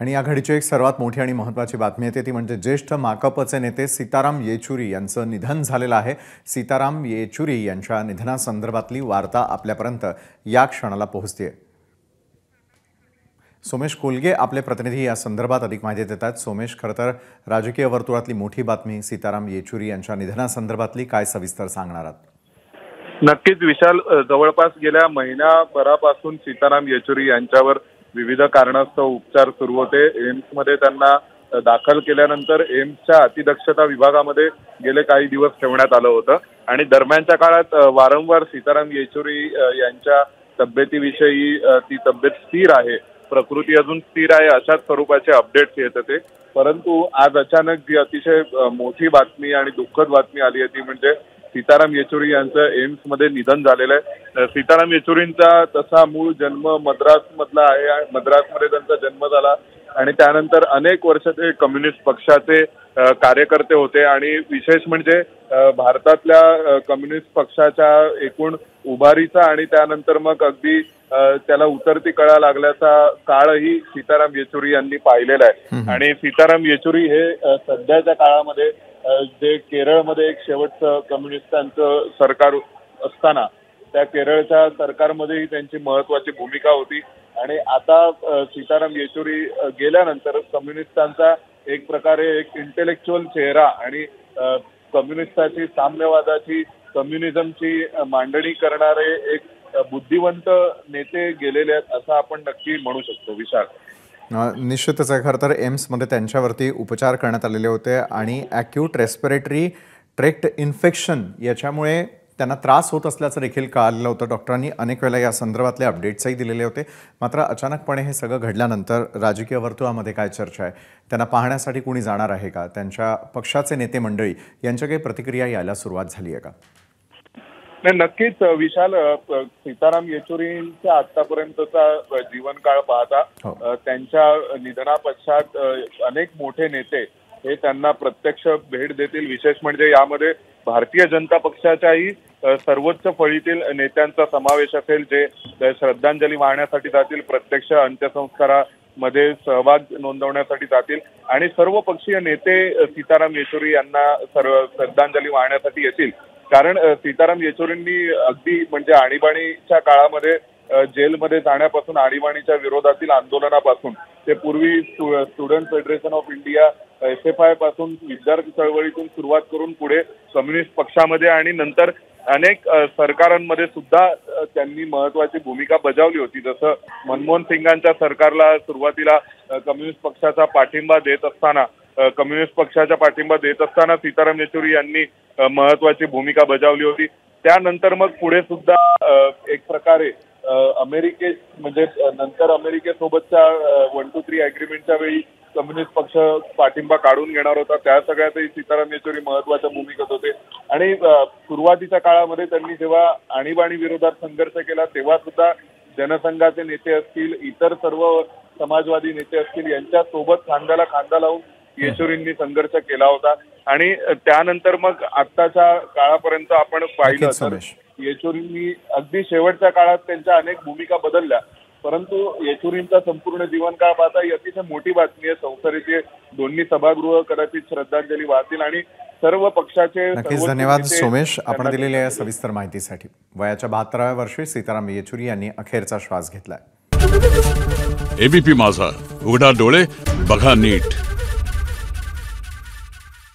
आणि या घडीची एक सर्वात मोठी आणि महत्त्वाची बातमी येते ती म्हणजे ज्येष्ठ माकपचे नेते सीताराम येचुरी यांचं निधन झालेलं आहे। सीताराम येचुरी यांच्या निधनासंदर्भातली वार्ता आपल्यापर्यंत या क्षणाला पोहोचतेय। सोमेश कोलगे आपले प्रतिनिधी या संदर्भात अधिक माहिती देतात। सोमेश, खरं तर राजकीय वर्तुळातली मोठी बातमी सीताराम येचुरी यांच्या निधनासंदर्भातली काय सविस्तर सांगणार आहात? नक्कीच विशाल, जवळपास गेल्या महिनाभरापासून सीताराम येचुरी यांच्यावर विविध कारणास्तव उपचार सुरू होते। एम्समध्ये त्यांना दाखल केल्यानंतर एम्सच्या अतिदक्षता विभागामध्ये गेले काही दिवस ठेवण्यात आलं होतं आणि दरम्यानच्या काळात वारंवार सीताराम येचुरी यांच्या तब्येतीविषयी ती तब्येत स्थिर आहे, प्रकृती अजून स्थिर आहे अशाच स्वरूपाचे अपडेट्स येत होते। परंतु आज अचानक जी अतिशय मोठी बातमी आणि दुःखद बातमी आली आहे ती म्हणजे सीताराम येचुरी यांचं एम्समध्ये निधन झालेलं आहे। सीताराम येचुरींचा तसा मूळ जन्म मद्रासमधला आहे। मद्रासमध्ये त्यांचा जन्म झाला आणि त्यानंतर अनेक वर्ष ते कम्युनिस्ट पक्षाचे कार्यकर्ते होते आणि विशेष म्हणजे भारतातल्या कम्युनिस्ट पक्षाच्या एकूण उभारीचा आणि त्यानंतर मग अगदी त्याला उतरती कळा लागल्याचा काळही सीताराम येचुरी यांनी पाहिलेला आहे। आणि सीताराम येचुरी हे सध्याच्या काळामध्ये जे केरळमध्ये एक शेवटचं कम्युनिस्टांचं सरकार असताना त्या केरळच्या सरकारमध्येही त्यांची महत्वाची भूमिका होती आणि आता सीताराम येचुरी गेल्यानंतर कम्युनिस्टांचा एक प्रकारे एक इंटेलेक्च्युअल चेहरा आणि कम्युनिस्टाची साम्यवादाची कम्युनिझमची मांडणी करणारे एक बुद्धिवंत नेते गेलेले आहेत असं आपण नक्की म्हणू शकतो। विशाल, निश्चितच आहे। खरं तर एम्समध्ये त्यांच्यावरती उपचार करण्यात आलेले होते आणि ॲक्यूट रेस्पिरेटरी ट्रॅक्ट इन्फेक्शन याच्यामुळे त्यांना त्रास होत असल्याचं देखील कळालेलं होतं। डॉक्टरांनी अनेक वेळेला या संदर्भातले अपडेट्सही दिलेले होते। मात्र अचानकपणे हे सगळं घडल्यानंतर राजकीय वर्तुळामध्ये काय चर्चा आहे, त्यांना पाहण्यासाठी कोणी जाणार आहे का, त्यांच्या पक्षाचे नेते मंडळी यांच्या काही प्रतिक्रिया यायला सुरुवात झाली आहे का? नक्कीच विशाल, सीताराम येचुरींचा आतापर्यंतचा जीवनकाळ पाहता त्यांच्या निधनापश्चात अनेक मोठे नेते हे त्यांना प्रत्यक्ष भेट देतील। विशेष म्हणजे यामध्ये भारतीय जनता पक्षाच्याही सर्वोच्च फळीतील नेत्यांचा समावेश असेल जे श्रद्धांजली वाहण्यासाठी जातील, प्रत्यक्ष अंत्यसंस्कारामध्ये सहभाग नोंदवण्यासाठी जातील आणि सर्व पक्षीय नेते सीताराम येचुरी यांना श्रद्धांजली वाहण्यासाठी येतील। कारण सीताराम येचुरींनी अगदी म्हणजे आणीबाणीच्या काळामध्ये जेलमध्ये जाण्यापासून आणीबाणीच्या विरोधातील आंदोलनापासून ते पूर्वी student federation of India SFI पासून विद्यार्थी चळवळीतून सुरुवात करून पुढे कम्युनिस्ट पक्षामध्ये आणि नंतर अनेक सरकारांमध्ये सुद्धा त्यांनी महत्वाची भूमिका बजावली होती। जसं मनमोहन सिंगांच्या सरकारला सुरुवातीला कम्युनिस्ट पक्षाचा पाठिंबा देत असताना सीताराम येचुरी यांनी महत्वाची भूमिका बजावली होती। त्यानंतर मग पुढे सुद्धा एक प्रकारे म्हणजे नंतर अमेरिकेसोबतच्या 1-2-3 अग्रीमेंटच्या वेळी कम्युनिस्ट पक्ष पाठिंबा काढून घेणार होता, त्या सगळ्यातही सीताराम येचुरी महत्वाच्या भूमिकेत होते। आणि सुरुवातीच्या काळामध्ये त्यांनी जेव्हा आणीबाणी विरोधात संघर्ष केला तेव्हा सुद्धा जनसंघाचे नेते असतील, इतर सर्व समाजवादी नेते असतील यांच्या सोबत खांद्याला खांदा लावून येचुरींनी संघर्ष केला होता। आणि त्यानंतर मग आत्ताच्या काळापर्यंत आपण पाहिलं तर येचुरींनी अगदी शेवटच्या काळात त्यांच्या अनेक भूमिका बदलल्या, परंतु येचुरींचा संपूर्ण जीवनकाळ पाहता ही अतिशय मोठी बातमी आहे। संसदेचे दोन्ही सभागृह कदाचित श्रद्धांजली वाहतील आणि सर्व पक्षाचे नक्कीच धन्यवाद सोमेश आपण दिलेल्या या सविस्तर माहितीसाठी। वयाच्या 72व्या वर्षी सीताराम येचुरी यांनी अखेरचा श्वास घेतलाय। एबीपी माझा, उघडा डोळे बघा नीट।